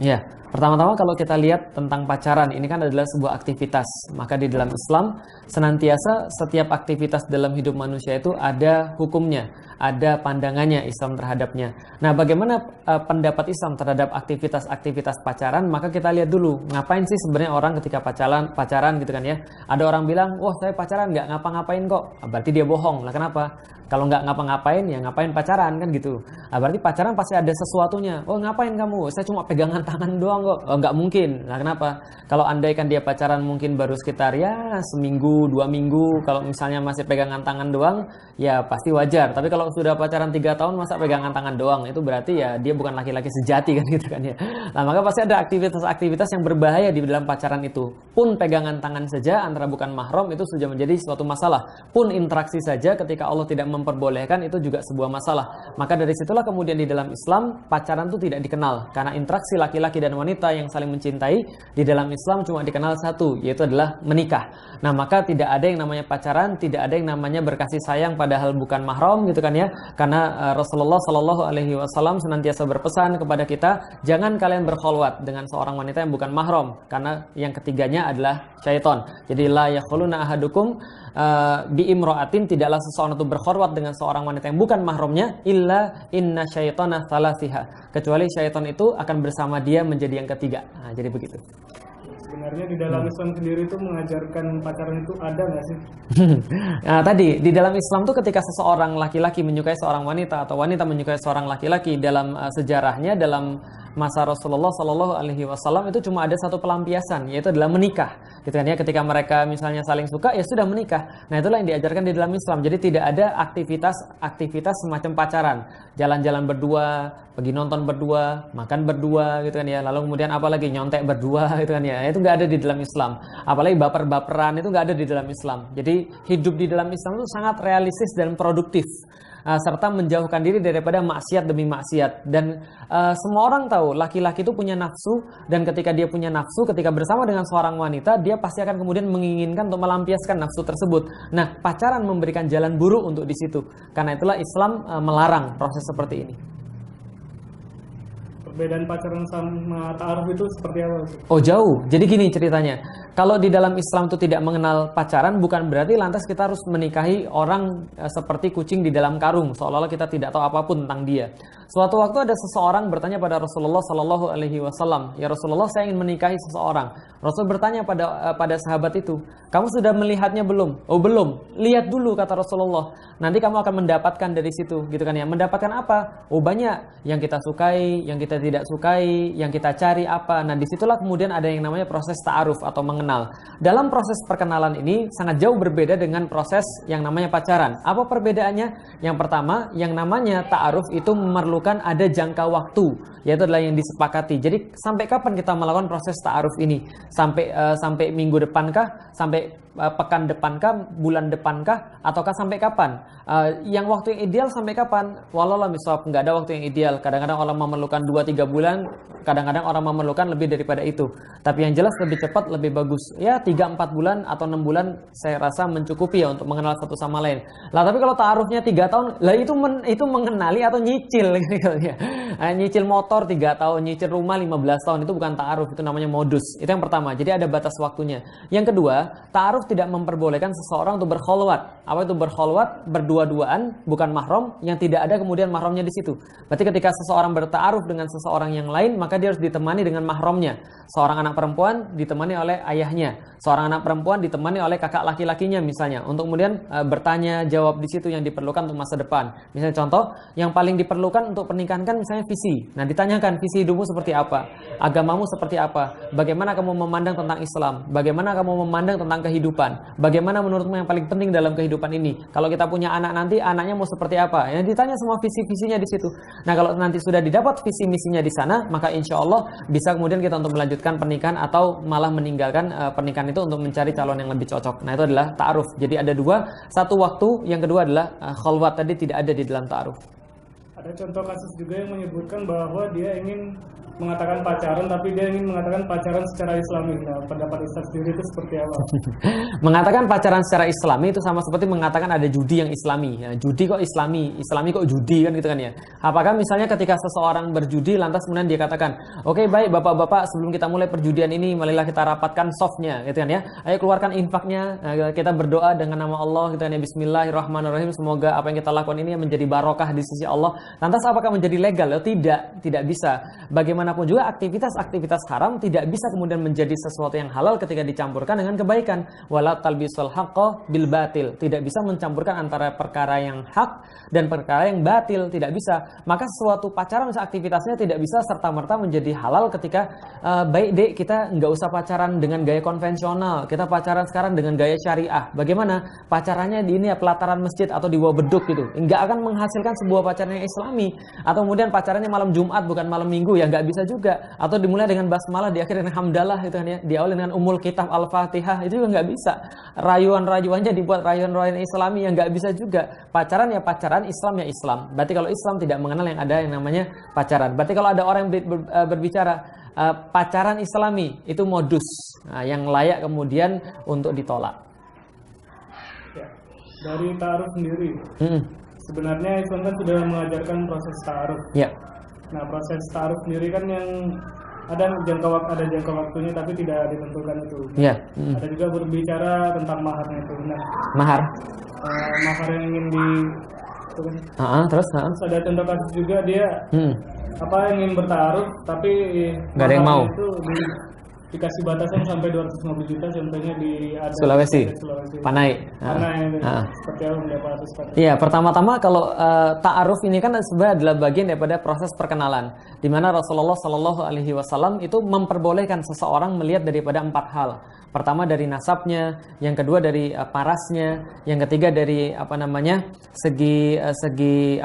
Ya, pertama-tama kalau kita lihat tentang pacaran, ini kan adalah sebuah aktivitas. Maka di dalam Islam, senantiasa setiap aktivitas dalam hidup manusia itu ada hukumnya, ada pandangannya Islam terhadapnya. Nah, bagaimana pendapat Islam terhadap aktivitas-aktivitas pacaran? Maka kita lihat dulu, ngapain sih sebenarnya orang ketika pacaran gitu kan ya. Ada orang bilang, wah saya pacaran nggak ngapa-ngapain kok. Berarti dia bohong. Lah kenapa? Kalau nggak ngapa-ngapain, ya ngapain pacaran kan gitu. Berarti pacaran pasti ada sesuatunya. Oh ngapain kamu? Saya cuma pegangan tangan doang kok. Oh, nggak mungkin. Nah kenapa? Kalau andaikan dia pacaran mungkin baru sekitar ya seminggu, 2 minggu. Kalau misalnya masih pegangan tangan doang, ya pasti wajar. Tapi kalau sudah pacaran 3 tahun masa pegangan tangan doang, itu berarti ya dia bukan laki-laki sejati kan gitu kan ya. Nah maka pasti ada aktivitas-aktivitas yang berbahaya di dalam pacaran itu. Pun pegangan tangan saja antara bukan mahram itu sudah menjadi suatu masalah. Pun interaksi saja ketika Allah tidak memperbolehkan itu juga sebuah masalah. Maka dari situlah kemudian di dalam Islam pacaran itu tidak dikenal, karena interaksi laki-laki dan wanita yang saling mencintai di dalam Islam cuma dikenal satu, yaitu adalah menikah. Nah maka tidak ada yang namanya pacaran, tidak ada yang namanya berkasih sayang padahal bukan mahram gitu kan ya. Karena Rasulullah Shallallahu Alaihi Wasallam senantiasa berpesan kepada kita, jangan kalian berkholwat dengan seorang wanita yang bukan mahram, karena yang ketiganya adalah syaitan. Jadi la yakhuluna ahadukum bi imra'atin, tidaklah seseorang itu berkhulwat dengan seorang wanita yang bukan mahramnya illa inna syaitana thalathiha, kecuali syaitan itu akan bersama dia menjadi yang ketiga. Nah, jadi begitu. Sebenarnya di dalam Islam sendiri itu mengajarkan pacaran itu ada nggak sih? Nah, tadi di dalam Islam tuh ketika seseorang laki-laki menyukai seorang wanita atau wanita menyukai seorang laki-laki, dalam sejarahnya dalam masa Rasulullah Shallallahu Alaihi Wasallam itu cuma ada satu pelampiasan, yaitu adalah menikah. Gitu kan ya, ketika mereka misalnya saling suka ya sudah menikah. Nah itulah yang diajarkan di dalam Islam. Jadi tidak ada aktivitas semacam pacaran, jalan-jalan berdua, pergi nonton berdua, makan berdua gitu kan ya. Lalu kemudian apalagi nyontek berdua gitu kan ya. Itu nggak ada di dalam Islam. Apalagi baper-baperan itu nggak ada di dalam Islam. Jadi hidup di dalam Islam itu sangat realistis dan produktif. Serta menjauhkan diri daripada maksiat demi maksiat. Dan semua orang tahu laki-laki itu punya nafsu, dan ketika dia punya nafsu, ketika bersama dengan seorang wanita, dia pasti akan kemudian menginginkan untuk melampiaskan nafsu tersebut. Nah, pacaran memberikan jalan buruk untuk di situ. Karena itulah Islam melarang proses seperti ini. Perbedaan pacaran sama ta'aruf itu seperti apa? Oh jauh, jadi gini ceritanya. Kalau di dalam Islam itu tidak mengenal pacaran, bukan berarti lantas kita harus menikahi orang seperti kucing di dalam karung, seolah-olah kita tidak tahu apapun tentang dia. Suatu waktu ada seseorang bertanya pada Rasulullah Shallallahu Alaihi Wasallam, ya Rasulullah, saya ingin menikahi seseorang. Rasul bertanya pada sahabat itu, kamu sudah melihatnya belum? Oh belum. Lihat dulu kata Rasulullah. Nanti kamu akan mendapatkan dari situ, gitu kan ya. Mendapatkan apa? Oh banyak. Yang kita sukai, yang kita tidak sukai, yang kita cari apa. Nah disitulah kemudian ada yang namanya proses ta'aruf atau mengenal. Dalam proses perkenalan ini sangat jauh berbeda dengan proses yang namanya pacaran. Apa perbedaannya? Yang pertama, yang namanya ta'aruf itu memerlukan ada jangka waktu, yaitu adalah yang disepakati. Jadi sampai kapan kita melakukan proses ta'aruf ini? Sampai minggu depankah? Sampai pekan depankah? Bulan depankah? Ataukah sampai kapan? Yang waktu yang ideal sampai kapan? Walau misal nggak ada waktu yang ideal. Kadang-kadang orang memerlukan 2-3 bulan, kadang-kadang orang memerlukan lebih daripada itu. Tapi yang jelas lebih cepat lebih bagus. Ya 3-4 bulan atau 6 bulan saya rasa mencukupi ya untuk mengenal satu sama lain. Lah tapi kalau ta'arufnya 3 tahun, lah itu mengenali atau nyicil gitu ya. Nyicil motor 3 tahun, nyicil rumah 15 tahun, itu bukan ta'aruf, itu namanya modus. Itu yang pertama. Jadi ada batas waktunya. Yang kedua, ta'aruf tidak memperbolehkan seseorang untuk berkholwat. Apa itu berkholwat? Berdua-duaan, bukan mahram, yang tidak ada kemudian mahramnya di situ. Berarti ketika seseorang berta'aruf dengan seseorang yang lain, maka dia harus ditemani dengan mahramnya. Seorang anak perempuan ditemani oleh ayahnya, seorang anak perempuan ditemani oleh kakak laki-lakinya misalnya, untuk kemudian bertanya jawab di situ yang diperlukan untuk masa depan. Misalnya contoh, yang paling diperlukan untuk pernikahan kan misalnya visi. Nah ditanyakan visi hidupmu seperti apa, agamamu seperti apa, bagaimana kamu memandang tentang Islam, bagaimana kamu memandang tentang kehidupan, bagaimana menurutmu yang paling penting dalam kehidupan ini. Kalau kita punya anak nanti, anaknya mau seperti apa? Ya ditanya semua visi-visinya di situ. Nah kalau nanti sudah didapat visi misinya di sana, maka insya Allah bisa kemudian kita untuk melanjutkan pernikahan atau malah meninggalkan pernikahan itu untuk mencari calon yang lebih cocok. Nah itu adalah ta'aruf. Jadi ada dua, satu waktu, yang kedua adalah khalwat tadi tidak ada di dalam ta'aruf. Ada contoh kasus juga yang menyebutkan bahwa dia ingin mengatakan pacaran, tapi dia ingin mengatakan pacaran secara Islami. Nah, pendapat Ustaz sendiri itu seperti apa? Mengatakan pacaran secara Islami itu sama seperti mengatakan ada judi yang Islami. Ya, judi kok Islami, Islami kok judi kan gitu kan ya. Apakah misalnya ketika seseorang berjudi lantas kemudian dia katakan, oke baik bapak-bapak sebelum kita mulai perjudian ini marilah kita rapatkan softnya gitu kan ya. Ayo keluarkan infaknya, kita berdoa dengan nama Allah gitu kan ya. Bismillahirrahmanirrahim, semoga apa yang kita lakukan ini menjadi barokah di sisi Allah. Lantas apakah menjadi legal? Oh, tidak bisa. Bagaimanapun juga aktivitas haram tidak bisa kemudian menjadi sesuatu yang halal ketika dicampurkan dengan kebaikan. Wala talbisul haqqo bil batil. Tidak bisa mencampurkan antara perkara yang hak dan perkara yang batil, tidak bisa. Maka suatu pacaran aktivitasnya tidak bisa serta-merta menjadi halal ketika baik dek kita nggak usah pacaran dengan gaya konvensional, kita pacaran sekarang dengan gaya syariah. Bagaimana? Pacarannya di ini ya pelataran masjid atau di bawah beduk gitu. Nggak akan menghasilkan sebuah pacaran yang Islami. Atau kemudian pacarannya malam Jumat bukan malam Minggu, ya nggak bisa juga. Atau dimulai dengan basmalah, diakhiri dengan hamdalah gitu kan ya, diawali dengan umul kitab al-fatihah, itu juga nggak bisa. Rayuan-rayuannya dibuat rayuan-rayuan Islami, yang nggak bisa juga. Pacaran ya pacaran, Islam ya Islam. Berarti kalau Islam tidak mengenal yang ada yang namanya pacaran. Berarti kalau ada orang yang berbicara pacaran Islami itu modus, yang layak kemudian untuk ditolak. Ya, dari ta'aruf sendiri, sebenarnya Islam kan sudah mengajarkan proses ta'aruf. Ya. Nah, proses ta'aruf sendiri kan yang ada jangka waktunya tapi tidak ditentukan itu. Ya. Ada juga berbicara tentang maharnya itu. Nah, mahar yang ingin di terus ada contoh kasus juga dia ingin bertaruh tapi nggak ada yang mau. Itu dikasih batasan sampai 250 juta contohnya di Sulawesi. Panai. Seperti apa mendapat Ustaz? Iya, pertama-tama kalau ta'aruf ini kan sebenarnya adalah bagian daripada proses perkenalan, di mana Rasulullah Shallallahu Alaihi Wasallam itu memperbolehkan seseorang melihat daripada 4 hal. Pertama dari nasabnya, yang kedua dari parasnya, yang ketiga dari segi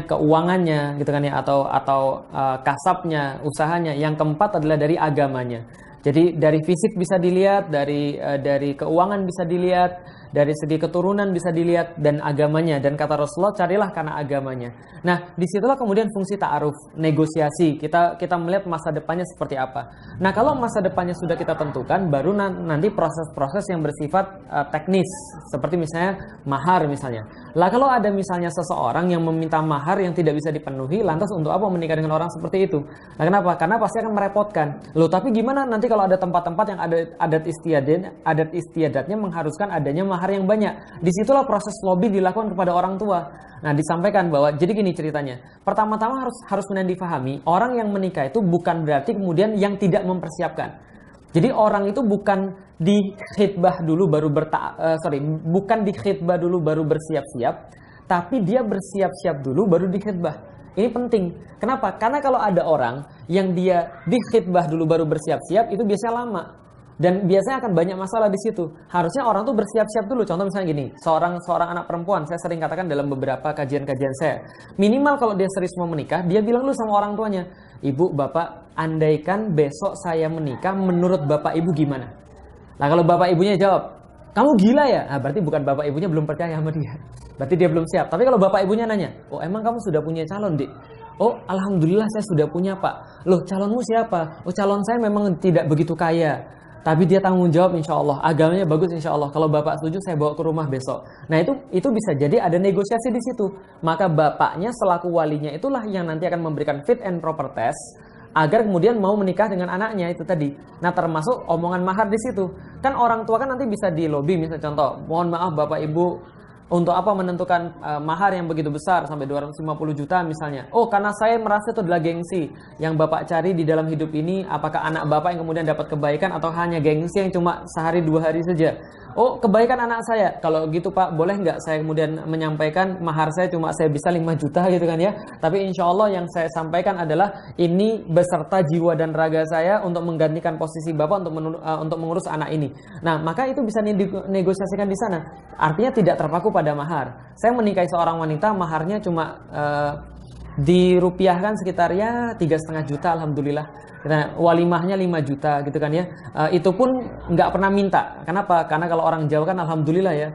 keuangannya gitu kan ya, atau kasabnya, usahanya. Yang keempat adalah dari agamanya. Jadi dari fisik bisa dilihat, dari keuangan bisa dilihat, dari segi keturunan bisa dilihat, dan agamanya. Dan kata Rasulullah, carilah karena agamanya. Nah, disitulah kemudian fungsi ta'aruf, negosiasi. Kita melihat masa depannya seperti apa. Nah, kalau masa depannya sudah kita tentukan, baru nanti proses-proses yang bersifat teknis, seperti misalnya mahar misalnya. Lah kalau ada misalnya seseorang yang meminta mahar yang tidak bisa dipenuhi, lantas untuk apa menikah dengan orang seperti itu? Nah, kenapa? Karena pasti akan merepotkan. Loh, tapi gimana nanti kalau ada tempat-tempat yang ada adat istiadatnya mengharuskan adanya mahar yang banyak? Disitulah proses lobby dilakukan kepada orang tua. Nah, disampaikan bahwa jadi gini ceritanya. Pertama-tama harus difahami, orang yang menikah itu bukan berarti kemudian yang tidak mempersiapkan. Jadi orang itu bukan di khitbah dulu baru bersiap-siap, tapi dia bersiap-siap dulu baru di khitbah. Ini penting. Kenapa? Karena kalau ada orang yang dia di khitbah dulu baru bersiap-siap, itu biasanya lama. Dan biasanya akan banyak masalah di situ. Harusnya orang tuh bersiap-siap dulu. Contoh misalnya gini, seorang anak perempuan, saya sering katakan dalam beberapa kajian-kajian saya, minimal kalau dia serius mau menikah, dia bilang dulu sama orang tuanya, ibu, bapak, andaikan besok saya menikah, menurut bapak ibu gimana? Nah, kalau bapak ibunya jawab, kamu gila ya? Nah, berarti bukan bapak ibunya belum percaya sama dia. Berarti dia belum siap. Tapi kalau bapak ibunya nanya, oh emang kamu sudah punya calon, Dik? Oh, alhamdulillah saya sudah punya, Pak. Loh, calonmu siapa? Oh, calon saya memang tidak begitu kaya, tapi dia tanggung jawab insya Allah, agamanya bagus insya Allah. Kalau bapak setuju, saya bawa ke rumah besok. Nah, itu bisa jadi ada negosiasi di situ. Maka bapaknya selaku walinya itulah yang nanti akan memberikan fit and proper test agar kemudian mau menikah dengan anaknya itu tadi. Nah, termasuk omongan mahar di situ. Kan orang tua kan nanti bisa di lobby, misalnya contoh, mohon maaf bapak ibu, untuk apa menentukan mahar yang begitu besar sampai 250 juta misalnya. Oh, karena saya merasa itu adalah gengsi. Yang bapak cari di dalam hidup ini, apakah anak bapak yang kemudian dapat kebaikan atau hanya gengsi yang cuma sehari 2 hari saja. Oh, kebaikan anak saya. Kalau gitu Pak, boleh nggak saya kemudian menyampaikan mahar saya cuma saya bisa 5 juta gitu kan ya. Tapi insya Allah yang saya sampaikan adalah ini beserta jiwa dan raga saya untuk menggantikan posisi bapak untuk mengurus anak ini. Nah, maka itu bisa negosiasikan di sana. Artinya tidak terpaku pada mahar. Saya menikahi seorang wanita, maharnya cuma dirupiahkan sekitar ya 3,5 juta, alhamdulillah. Walimahnya 5 juta gitu kan ya. Itu pun nggak pernah minta. Kenapa? Karena kalau orang Jawa kan alhamdulillah ya.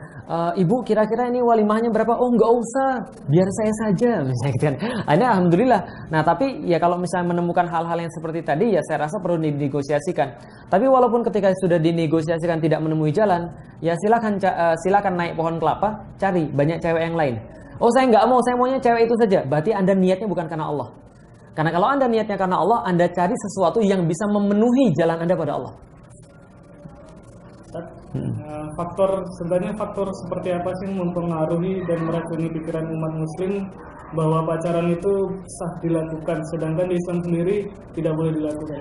Ibu kira-kira ini walimahnya berapa? Oh nggak usah, biar saya saja misalnya gitu kan. Ini alhamdulillah. Nah tapi ya kalau misalnya menemukan hal-hal yang seperti tadi ya saya rasa perlu dinegosiasikan. Tapi walaupun ketika sudah dinegosiasikan tidak menemui jalan, ya silakan naik pohon kelapa, cari banyak cewek yang lain. Oh saya nggak mau, saya maunya cewek itu saja. Berarti Anda niatnya bukan karena Allah. Karena kalau Anda niatnya karena Allah, Anda cari sesuatu yang bisa memenuhi jalan Anda pada Allah. Sebenarnya faktor seperti apa sih yang mempengaruhi dan meracuni pikiran umat muslim bahwa pacaran itu sah dilakukan, sedangkan di Islam sendiri tidak boleh dilakukan?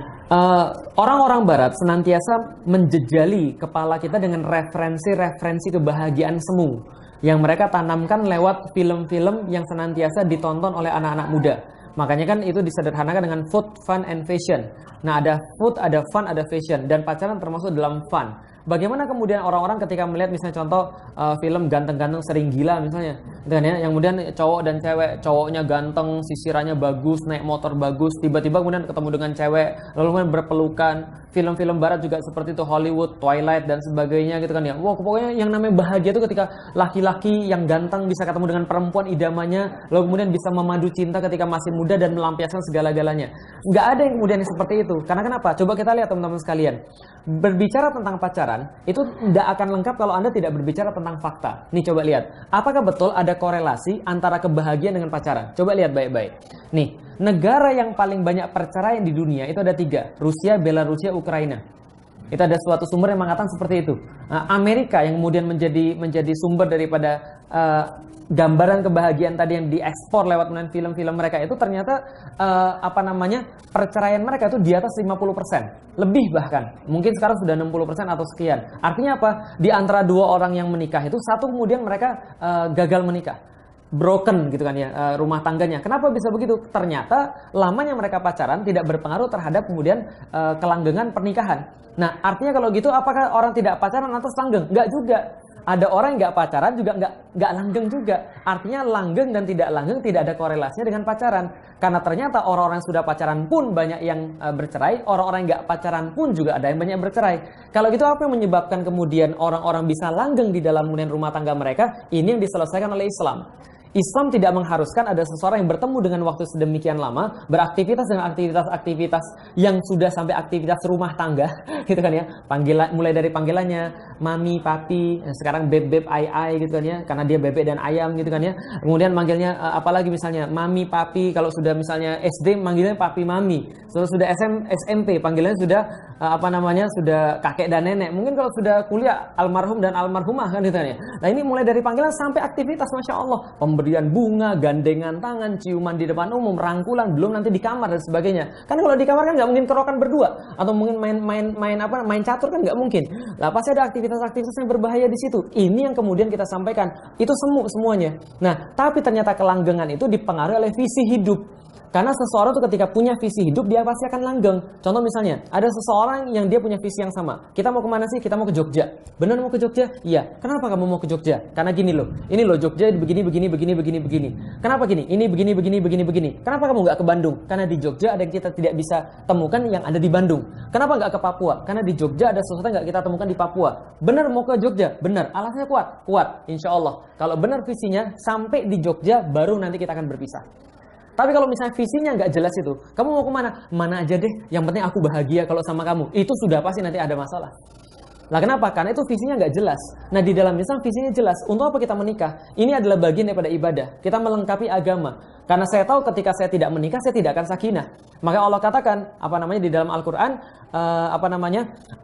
Orang-orang barat senantiasa menjejali kepala kita dengan referensi-referensi kebahagiaan semu yang mereka tanamkan lewat film-film yang senantiasa ditonton oleh anak-anak muda. Makanya kan itu disederhanakan dengan food, fun, and fashion. Nah ada food, ada fun, ada fashion. Dan pacaran termasuk dalam fun. Bagaimana kemudian orang-orang ketika melihat misalnya contoh film ganteng-ganteng sering gila misalnya, dan ya, yang kemudian cowok dan cewek, cowoknya ganteng, sisirannya bagus, naik motor bagus, tiba-tiba kemudian ketemu dengan cewek, lalu kemudian berpelukan. Film-film barat juga seperti itu, Hollywood, Twilight dan sebagainya gitu kan ya. Wah, pokoknya yang namanya bahagia itu ketika laki-laki yang ganteng bisa ketemu dengan perempuan idamannya, lalu kemudian bisa memadu cinta ketika masih muda dan melampiaskan segala-galanya. Nggak ada yang kemudian seperti itu. Karena kenapa? Coba kita lihat teman-teman sekalian. Berbicara tentang pacaran itu tidak akan lengkap kalau Anda tidak berbicara tentang fakta. Nih coba lihat, apakah betul ada korelasi antara kebahagiaan dengan pacaran? Coba lihat baik-baik. Nih, negara yang paling banyak perceraian di dunia itu ada 3, Rusia, Belarusia, Ukraina. Itu ada suatu sumber yang mengatakan seperti itu. Amerika yang kemudian menjadi sumber daripada gambaran kebahagiaan tadi yang diekspor lewat film-film mereka itu ternyata perceraian mereka itu di atas 50%, lebih bahkan. Mungkin sekarang sudah 60% atau sekian. Artinya apa? Di antara 2 orang yang menikah itu satu kemudian mereka gagal menikah. Broken gitu kan ya rumah tangganya. Kenapa bisa begitu? Ternyata lamanya mereka pacaran tidak berpengaruh terhadap kemudian kelanggengan pernikahan. Nah artinya kalau gitu apakah orang tidak pacaran atas langgeng? Enggak juga. Ada orang yang nggak pacaran juga nggak langgeng juga. Artinya langgeng dan tidak langgeng tidak ada korelasinya dengan pacaran. Karena ternyata orang-orang yang sudah pacaran pun banyak yang bercerai, orang-orang yang nggak pacaran pun juga ada yang banyak bercerai. Kalau gitu apa yang menyebabkan kemudian orang-orang bisa langgeng di dalam rumah tangga mereka? Ini yang diselesaikan oleh Islam. Islam tidak mengharuskan ada seseorang yang bertemu dengan waktu sedemikian lama, beraktivitas dengan aktivitas-aktivitas yang sudah sampai aktivitas rumah tangga, gitu kan ya. Mulai dari panggilannya mami, papi, sekarang beb, ai, gitu kan ya, karena dia bebek dan ayam gitu kan ya. Kemudian manggilnya apalagi misalnya mami, papi, kalau sudah misalnya SD manggilnya papi, mami. Sudah SMP panggilannya sudah sudah kakek dan nenek. Mungkin kalau sudah kuliah almarhum dan almarhumah kan gitu kan ya. Nah, ini mulai dari panggilan sampai aktivitas, Masya Allah. Pemberian bunga, gandengan tangan, ciuman di depan umum, rangkulan, belum nanti di kamar dan sebagainya. Kan kalau di kamar kan nggak mungkin kerokan berdua, atau mungkin main catur kan nggak mungkin. Lah pasti ada aktivitas-aktivitas yang berbahaya di situ. Ini yang kemudian kita sampaikan. Itu semuanya. Nah, tapi ternyata kelanggengan itu dipengaruhi oleh visi hidup. Karena seseorang tuh ketika punya visi hidup, dia pasti akan langgeng. Contoh misalnya, ada seseorang yang dia punya visi yang sama. Kita mau kemana sih? Kita mau ke Jogja. Benar mau ke Jogja? Iya. Kenapa kamu mau ke Jogja? Karena gini loh. Ini loh Jogja begini. Kenapa gini? Ini begini. Kenapa kamu nggak ke Bandung? Karena di Jogja ada yang kita tidak bisa temukan yang ada di Bandung. Kenapa nggak ke Papua? Karena di Jogja ada sesuatu yang nggak kita temukan di Papua. Benar mau ke Jogja? Benar. Alasannya kuat. Insya Allah. Kalau benar visinya, sampai di Jogja, baru nanti kita akan berpisah. Tapi kalau misalnya visinya nggak jelas itu, kamu mau kemana? Mana aja deh, yang penting aku bahagia kalau sama kamu. Itu sudah pasti nanti ada masalah. Lah kenapa? Karena itu visinya nggak jelas. Nah di dalam Islam visinya jelas. Untuk apa kita menikah? Ini adalah bagian daripada ibadah. Kita melengkapi agama. Karena saya tahu ketika saya tidak menikah, saya tidak akan sakinah. Maka Allah katakan, di dalam Al-Quran,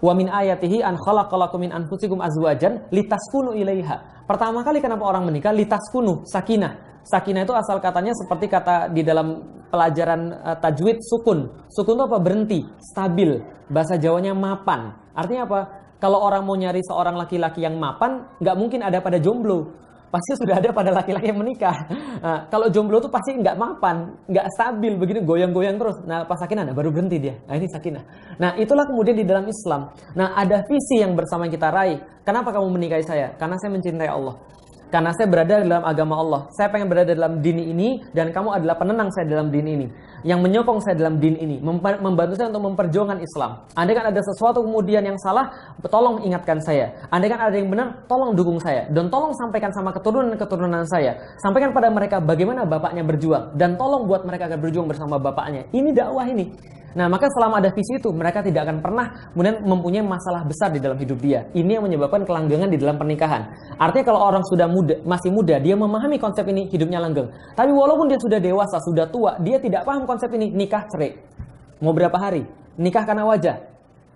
wa min ayatihi an khalaqalakum min anfusikum azwajan litaskunu ilaiha. Pertama kali kenapa orang menikah? Litaskunu, sakinah. Sakinah itu asal katanya seperti kata di dalam pelajaran tajwid sukun. Sukun itu apa? Berhenti, stabil. Bahasa Jawanya mapan. Artinya apa? Kalau orang mau nyari seorang laki-laki yang mapan, nggak mungkin ada pada jomblo. Pasti sudah ada pada laki-laki yang menikah. Nah, kalau jomblo itu pasti nggak mapan, nggak stabil, begini goyang-goyang terus. Nah, pas sakinah, baru berhenti dia. Nah, ini sakinah. Nah, itulah kemudian di dalam Islam. Nah, ada visi yang bersama kita raih. Kenapa kamu menikahi saya? Karena saya mencintai Allah. karena saya berada dalam agama Allah. Saya pengen berada dalam din ini, dan kamu adalah penenang saya dalam din ini, yang menyokong saya dalam din ini, membantu saya untuk memperjuangkan Islam. Andai kan ada sesuatu kemudian yang salah, tolong ingatkan saya. Andai kan ada yang benar, tolong dukung saya. Dan tolong sampaikan sama keturunan-keturunan saya. Sampaikan pada mereka bagaimana bapaknya berjuang. Dan tolong buat mereka agar berjuang bersama bapaknya. Ini dakwah ini. Nah, maka selama ada visi itu, mereka tidak akan pernah kemudian mempunyai masalah besar di dalam hidup dia. Ini yang menyebabkan kelanggengan di dalam pernikahan. Artinya kalau orang sudah masih muda, dia memahami konsep ini, hidupnya langgeng. Tapi walaupun dia sudah dewasa, sudah tua, dia tidak paham konsep ini, nikah cerai. Mau berapa hari? Nikah karena wajah.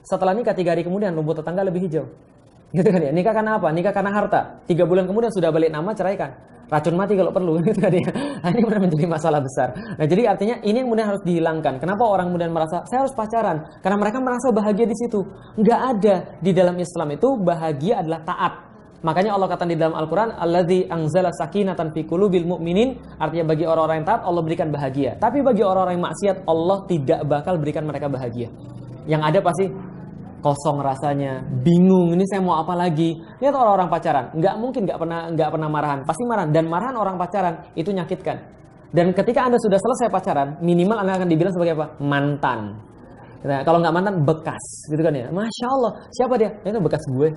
Setelah nikah 3 hari kemudian rumput tetangga lebih hijau. Gitu kan ya? Nikah karena apa? Nikah karena harta. 3 bulan kemudian sudah balik nama, ceraikan. Racun mati kalau perlu, gitu kan ya. Nah, ini benar menjadi masalah besar. Nah, jadi artinya ini yang kemudian harus dihilangkan. Kenapa orang kemudian merasa saya harus pacaran? Karena mereka merasa bahagia di situ. Enggak ada. Di dalam Islam itu bahagia adalah taat. Makanya Allah katakan di dalam Al-Quran, Alladzi anzala sakinatan fi qulubil mu'minin, artinya bagi orang-orang yang taat Allah berikan bahagia. Tapi bagi orang-orang yang maksiat Allah tidak bakal berikan mereka bahagia. Yang ada pasti kosong rasanya, bingung, ini saya mau apa lagi. Lihat orang-orang pacaran, nggak mungkin nggak pernah marahan, pasti marah. Dan marahan orang pacaran itu nyakitkan. Dan ketika Anda sudah selesai pacaran, minimal Anda akan dibilang sebagai apa? Mantan. Nah, kalau nggak mantan, bekas, gitu kan ya. Masya Allah, siapa dia? Itu bekas gue.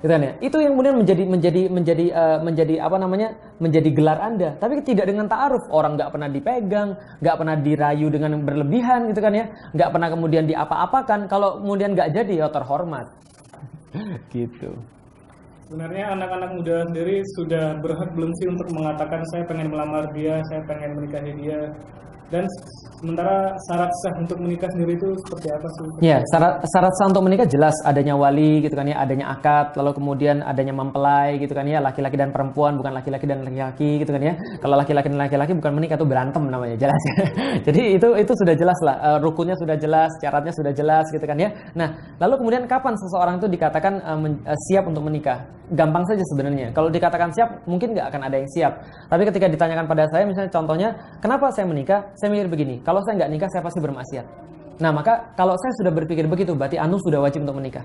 Gitu kan ya. Itu yang kemudian menjadi apa namanya? Menjadi gelar Anda. Tapi tidak dengan ta'aruf. Orang nggak pernah dipegang, nggak pernah dirayu dengan berlebihan, gitu kan ya. Nggak pernah kemudian diapa-apakan. Kalau kemudian nggak jadi, ya terhormat. Gitu. Sebenarnya anak-anak muda sendiri sudah berhak belum sih untuk mengatakan saya pengen melamar dia, saya pengen menikahi dia. Dan sementara syarat sah untuk menikah sendiri itu seperti apa sih? Ya, syarat sah untuk menikah jelas adanya wali gitu kan ya, adanya akad, lalu kemudian adanya mempelai gitu kan ya, laki-laki dan perempuan, bukan laki-laki dan laki-laki gitu kan ya. Kalau laki-laki dan laki-laki bukan menikah, itu berantem namanya, jelas ya. Jadi itu sudah jelas lah, rukunnya sudah jelas, syaratnya sudah jelas gitu kan ya. Nah, lalu kemudian kapan seseorang itu dikatakan siap untuk menikah? Gampang saja sebenarnya. Kalau dikatakan siap, mungkin nggak akan ada yang siap. Tapi ketika ditanyakan pada saya, misalnya contohnya, kenapa saya menikah? Saya mikir begini, kalau saya nggak nikah, saya pasti bermaksiat. Nah, maka kalau saya sudah berpikir begitu, berarti antum sudah wajib untuk menikah.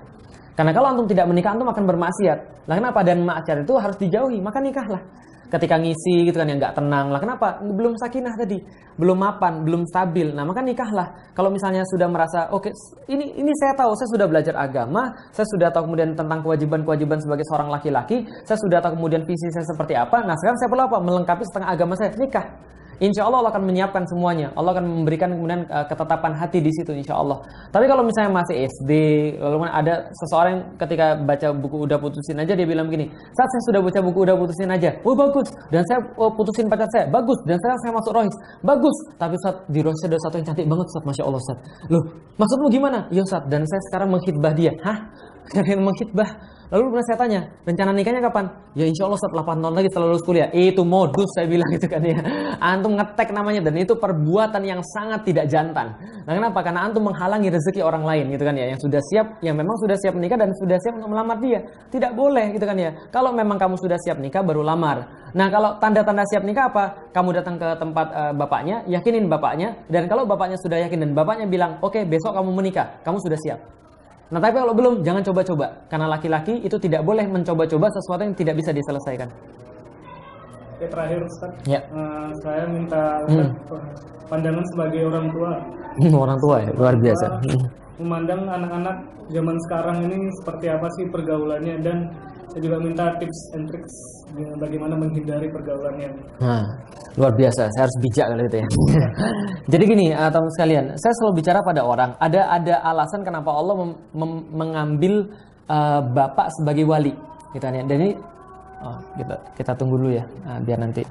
Karena kalau antum tidak menikah, antum akan bermaksiat. Lah kenapa? Dan maksiat itu harus dijauhi, maka nikahlah. Ketika ngisi gitu kan yang nggak tenang lah, kenapa? Belum sakinah tadi, belum mapan, belum stabil. Nah, maka nikahlah. Kalau misalnya sudah merasa oke, ini saya tahu, saya sudah belajar agama, saya sudah tahu kemudian tentang kewajiban-kewajiban sebagai seorang laki-laki, saya sudah tahu kemudian visi saya seperti apa. Nah, sekarang saya perlu apa? Melengkapi setengah agama saya, nikah. Insya Allah akan menyiapkan semuanya. Allah akan memberikan kemudian ketetapan hati di situ, insya Allah. Tapi kalau misalnya masih SD, lalu ada seseorang yang ketika baca buku udah putusin aja, dia bilang begini, saat saya sudah baca buku udah putusin aja, oh bagus, dan saya putusin pacar saya, bagus, dan sekarang saya masuk rohis, bagus. Tapi Ustaz, di rohis ada satu yang cantik banget Ustaz, Masya Allah Ustaz. Loh, maksudmu gimana? Ya Ustaz, dan saya sekarang menghitbah dia. Hah? Kalian menghitbah? Lalu kemudian saya tanya, rencana nikahnya kapan? Ya insya Allah setelah 8 tahun lagi setelah lulus kuliah. Itu modus, saya bilang gitu kan ya. Antum ngetek namanya, dan itu perbuatan yang sangat tidak jantan. Nah kenapa? Karena antum menghalangi rezeki orang lain gitu kan ya, yang sudah siap, yang memang sudah siap menikah dan sudah siap untuk melamar dia. Tidak boleh gitu kan ya. Kalau memang kamu sudah siap nikah baru lamar. Nah kalau tanda-tanda siap nikah apa? Kamu datang ke tempat bapaknya, yakinin bapaknya, dan kalau bapaknya sudah yakin dan bapaknya bilang, oke, besok kamu menikah, kamu sudah siap. Nah tapi kalau belum, jangan coba-coba. Karena laki-laki itu tidak boleh mencoba-coba sesuatu yang tidak bisa diselesaikan. Oke, terakhir Ustaz, Ya. Saya minta Ustaz pandangan sebagai orang tua. Orang tua ya, luar biasa. Memandang anak-anak zaman sekarang ini seperti apa sih pergaulannya, dan saya juga minta tips and tricks bagaimana menghindari pergaulan yang Luar biasa, saya harus bijak kali itu ya. Jadi gini, teman sekalian, saya selalu bicara pada orang, ada alasan kenapa Allah mengambil bapak sebagai wali, gitu kan ya. Dan ini kita tunggu dulu ya, biar nanti.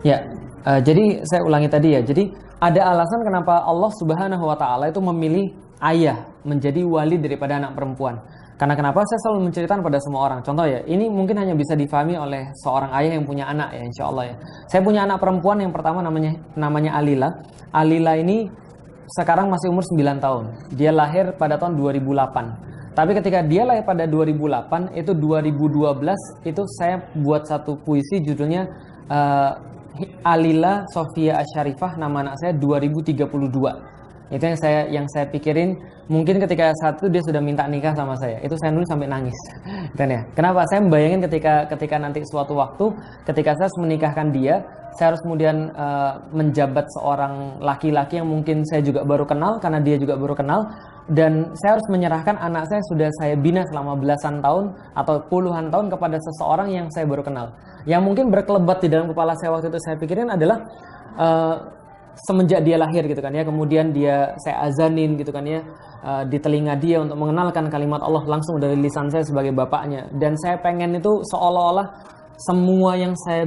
Ya, jadi saya ulangi tadi ya. Jadi ada alasan kenapa Allah Subhanahu wa taala itu memilih ayah menjadi wali daripada anak perempuan. Karena kenapa saya selalu menceritakan pada semua orang. Contoh ya, ini mungkin hanya bisa difahami oleh seorang ayah yang punya anak ya, insya Allah ya. Saya punya anak perempuan yang pertama namanya Alila. Alila ini sekarang masih umur 9 tahun. Dia lahir pada tahun 2008. Tapi ketika dia lahir pada 2008, itu 2012 itu saya buat satu puisi judulnya Alila Sofia Asyarifah, nama anak saya 2032. Itu yang saya pikirin. Mungkin ketika saat itu dia sudah minta nikah sama saya, itu saya nulis sampai nangis. Dan ya, kenapa? Saya membayangin ketika nanti suatu waktu, ketika saya harus menikahkan dia, saya harus kemudian menjabat seorang laki-laki yang mungkin saya juga baru kenal, karena dia juga baru kenal, dan saya harus menyerahkan anak saya sudah saya bina selama belasan tahun atau puluhan tahun kepada seseorang yang saya baru kenal. Yang mungkin berkelebat di dalam kepala saya waktu itu saya pikirin adalah semenjak dia lahir gitu kan ya, kemudian saya azanin gitu kan ya, di telinga dia untuk mengenalkan kalimat Allah langsung dari lisan saya sebagai bapaknya, dan saya pengen itu seolah-olah semua yang saya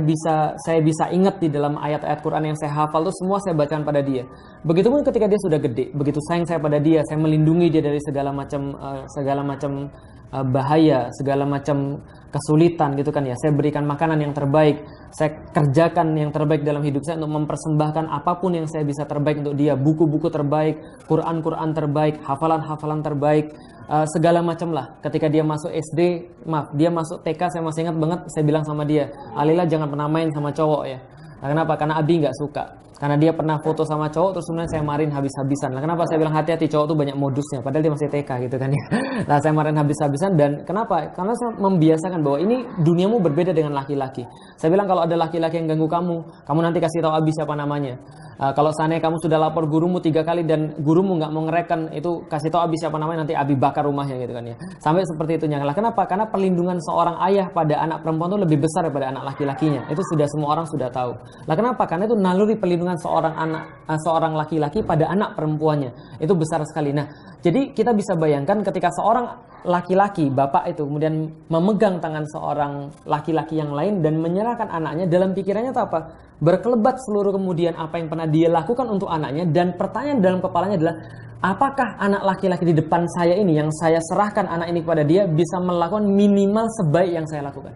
bisa ingat di dalam ayat-ayat Quran yang saya hafal itu semua saya bacakan pada dia. Begitupun ketika dia sudah gede, begitu sayang saya pada dia, saya melindungi dia dari segala macam bahaya, segala macam kesulitan gitu kan ya. Saya berikan makanan yang terbaik, saya kerjakan yang terbaik dalam hidup saya untuk mempersembahkan apapun yang saya bisa terbaik untuk dia, buku-buku terbaik, Quran-Quran terbaik, hafalan-hafalan terbaik, segala macam lah. Ketika dia masuk SD, dia masuk TK, saya masih ingat banget, saya bilang sama dia, Alila jangan pernah main sama cowok ya. Nah, kenapa? Karena Abi nggak suka. Karena dia pernah foto sama cowok, terus kemudian saya marahin habis-habisan. Nah, kenapa saya bilang hati-hati, cowok tuh banyak modusnya, padahal dia masih TK gitu kan ya. Nah, saya marahin habis-habisan, dan kenapa? Karena saya membiasakan bahwa ini duniamu berbeda dengan laki-laki. Saya bilang kalau ada laki-laki yang ganggu kamu nanti kasih tahu Abi siapa namanya. Kalau seandainya kamu sudah lapor gurumu 3 kali dan gurumu nggak mau ngerekam, itu kasih tahu Abi siapa namanya, nanti Abi bakar rumahnya gitu kan ya. Sampai seperti itu nyala. Kenapa? Karena perlindungan seorang ayah pada anak perempuan itu lebih besar daripada anak laki-lakinya. Itu sudah semua orang sudah tahu. Lah kenapa? Karena itu naluri perlindungan seorang laki-laki pada anak perempuannya itu besar sekali. Nah, jadi kita bisa bayangkan ketika seorang laki-laki, bapak itu kemudian memegang tangan seorang laki-laki yang lain dan menyerahkan anaknya, dalam pikirannya itu apa? Berkelebat seluruh kemudian apa yang pernah dia lakukan untuk anaknya, dan pertanyaan dalam kepalanya adalah apakah anak laki-laki di depan saya ini yang saya serahkan anak ini kepada dia bisa melakukan minimal sebaik yang saya lakukan.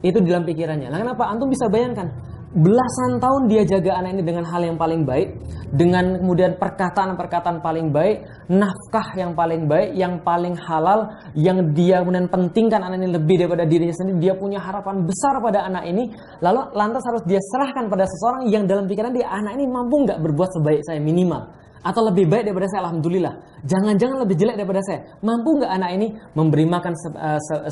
Itu dalam pikirannya. Nah, kenapa? Antum bisa bayangkan belasan tahun dia jaga anak ini dengan hal yang paling baik, dengan kemudian perkataan-perkataan paling baik, nafkah yang paling baik, yang paling halal, yang dia kemudian pentingkan anak ini lebih daripada dirinya sendiri. Dia punya harapan besar pada anak ini, lalu lantas harus dia serahkan pada seseorang yang dalam pikiran dia, anak ini mampu nggak berbuat sebaik saya minimal, atau lebih baik daripada saya, alhamdulillah. Jangan-jangan lebih jelek daripada saya. Mampu nggak anak ini memberi makan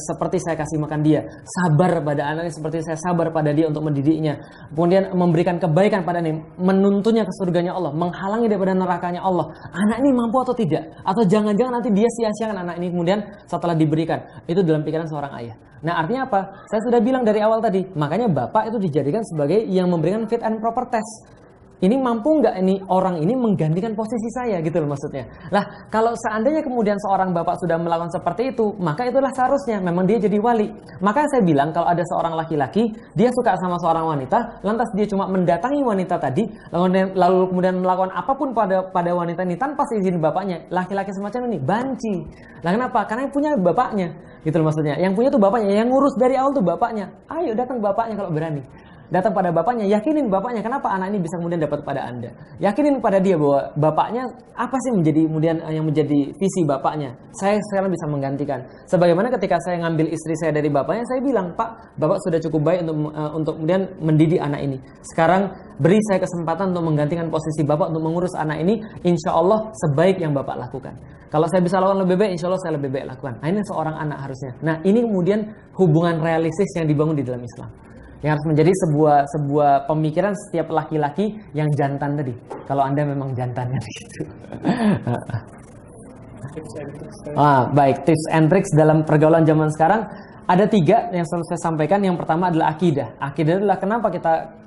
seperti saya kasih makan dia? Sabar pada anak ini seperti saya sabar pada dia untuk mendidiknya. Kemudian memberikan kebaikan pada ini, menuntunnya ke surganya Allah, menghalangi daripada nerakanya Allah. Anak ini mampu atau tidak? Atau jangan-jangan nanti dia sia-siakan anak ini kemudian setelah diberikan. Itu dalam pikiran seorang ayah. Nah, artinya apa? Saya sudah bilang dari awal tadi. Makanya bapak itu dijadikan sebagai yang memberikan fit and proper test. Ini mampu nggak ini orang ini menggantikan posisi saya gitu loh maksudnya. Lah, kalau seandainya kemudian seorang bapak sudah melakukan seperti itu, maka itulah seharusnya memang dia jadi wali. Maka saya bilang kalau ada seorang laki-laki, dia suka sama seorang wanita, lantas dia cuma mendatangi wanita tadi, lalu kemudian melakukan apapun pada wanita ini tanpa izin bapaknya, laki-laki semacam ini banci. Lah kenapa? Karena yang punya bapaknya gitu loh maksudnya. Yang punya tuh bapaknya, yang ngurus dari awal tuh bapaknya. Ayo datang bapaknya kalau berani. Datang pada bapaknya, yakinin bapaknya, kenapa anak ini bisa kemudian dapat pada Anda. Yakinin pada dia bahwa bapaknya, apa sih kemudian yang menjadi visi bapaknya. Saya sekarang bisa menggantikan. Sebagaimana ketika saya ngambil istri saya dari bapaknya, saya bilang, Pak, bapak sudah cukup baik untuk kemudian mendidik anak ini. Sekarang beri saya kesempatan untuk menggantikan posisi bapak untuk mengurus anak ini, insya Allah sebaik yang bapak lakukan. Kalau saya bisa lakukan lebih baik, insya Allah saya lebih baik lakukan. Nah, ini seorang anak harusnya. Nah, ini kemudian hubungan realistis yang dibangun di dalam Islam. Yang harus menjadi sebuah pemikiran setiap laki-laki yang jantan tadi. Kalau Anda memang jantannya gitu. Baik, tips and tricks dalam pergaulan zaman sekarang ada 3 yang selalu saya sampaikan. Yang pertama adalah akidah. Akidah adalah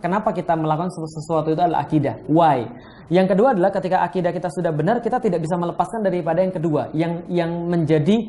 kenapa kita melakukan sesuatu itu adalah akidah. Why? Yang kedua adalah ketika akidah kita sudah benar, kita tidak bisa melepaskan daripada yang kedua, yang menjadi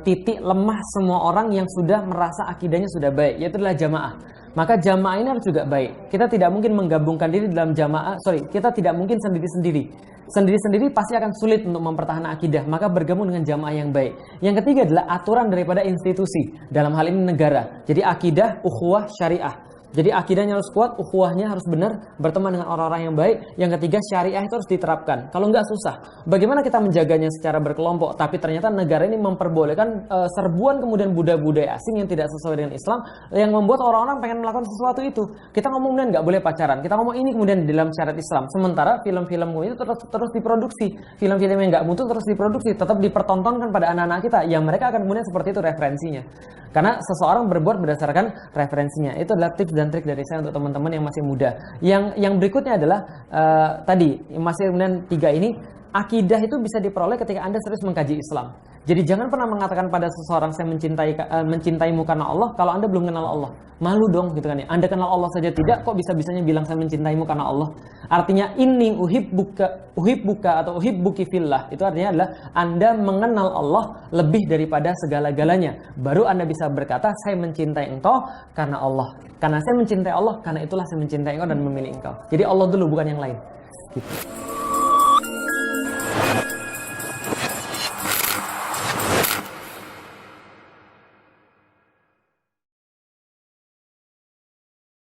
titik lemah semua orang yang sudah merasa akidahnya sudah baik, yaitu adalah jamaah. Maka jamaah ini harus juga baik. Kita tidak mungkin menggabungkan diri dalam jamaah. Kita tidak mungkin sendiri-sendiri. Sendiri-sendiri pasti akan sulit untuk mempertahankan akidah. Maka bergabung dengan jamaah yang baik. Yang ketiga adalah aturan daripada institusi. Dalam hal ini negara. Jadi akidah, ukhuwah, syariah. Jadi akidahnya harus kuat, ukhuwahnya harus benar, berteman dengan orang-orang yang baik. Yang ketiga, syariah itu harus diterapkan. Kalau nggak susah. Bagaimana kita menjaganya secara berkelompok, tapi ternyata negara ini memperbolehkan serbuan kemudian budaya-budaya asing yang tidak sesuai dengan Islam, yang membuat orang-orang pengen melakukan sesuatu itu. Kita ngomongin nggak boleh pacaran, kita ngomong ini kemudian di dalam syariat Islam. Sementara film-film itu terus diproduksi, film-film yang nggak mutu terus diproduksi, tetap dipertontonkan pada anak-anak kita, yang mereka akan kemudian seperti itu referensinya. Karena seseorang berbuat berdasarkan referensinya. Itu adalah tips dan trik dari saya untuk teman-teman yang masih muda. Yang berikutnya adalah tadi masih kemudian 3 ini, akidah itu bisa diperoleh ketika Anda serius mengkaji Islam. Jadi jangan pernah mengatakan pada seseorang saya mencintaimu karena Allah kalau Anda belum kenal Allah. Malu dong gitu kan ya. Anda kenal Allah saja tidak, kok bisa-bisanya bilang saya mencintaimu karena Allah. Artinya inni uhibbuka atau uhibbuki fillah. Itu artinya adalah Anda mengenal Allah lebih daripada segala-galanya. Baru Anda bisa berkata saya mencintai engkau karena Allah. Karena saya mencintai Allah, karena itulah saya mencintai engkau dan memilih engkau. Jadi Allah dulu, bukan yang lain. Gitu.